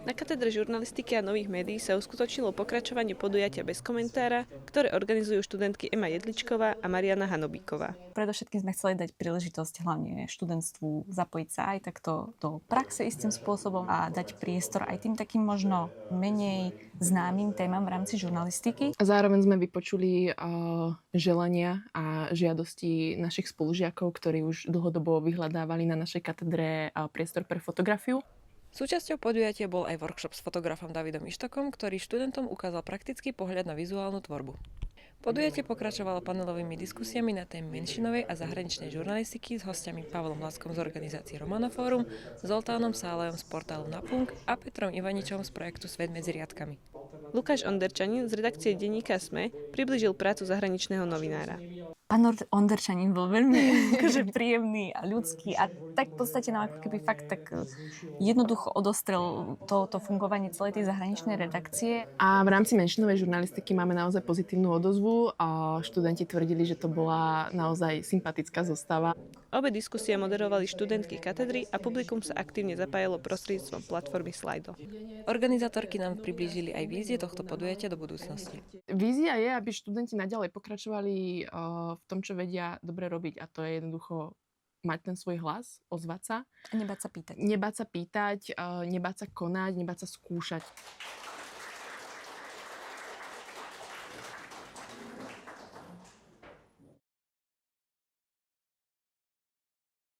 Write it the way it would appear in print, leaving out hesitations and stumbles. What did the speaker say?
Na katedre žurnalistiky a nových médií sa uskutočnilo pokračovanie podujatia bez komentára, ktoré organizujú študentky Ema Jedličková a Mariana Hanobíková. Predovšetkým sme chceli dať príležitosť hlavne študentstvu zapojiť sa aj takto do praxe istým spôsobom a dať priestor aj tým takým možno menej známym témam v rámci žurnalistiky. A zároveň sme vypočuli želania a žiadosti našich spolužiakov, ktorí už dlhodobo vyhľadávali na našej katedre priestor pre fotografiu. Súčasťou podujatia bol aj workshop s fotografom Davidom Ištokom, ktorý študentom ukázal praktický pohľad na vizuálnu tvorbu. Podujatie pokračovalo panelovými diskusiami na témy menšinovej a zahraničnej žurnalistiky s hostiami Pavlom Hlaskom z organizácie Romanofórum, Zoltánom Sálejom z portálu Napunk a Petrom Ivaničom z projektu Svet medzi riadkami. Lukáš Onderčanin z redakcie denníka SME priblížil prácu zahraničného novinára. Pán Onderčanin bol veľmi príjemný a ľudský a tak v podstate nám ako keby fakt tak jednoducho odostrel to fungovanie celej tej zahraničnej redakcie. A v rámci menšinovej žurnalistiky máme naozaj pozitívnu odozvu a študenti tvrdili, že to bola naozaj sympatická zostava. Obe diskusie moderovali študentky katedry a publikum sa aktívne zapájalo prostredníctvom platformy Slido. Organizátorky nám priblížili aj vízie tohto podujatia do budúcnosti. Vízia je, aby študenti naďalej pokračovali v tom, čo vedia dobre robiť, a to je jednoducho mať ten svoj hlas, ozvať sa. A nebáť sa pýtať. Nebáť sa pýtať, nebáť sa konať, nebáť sa skúšať.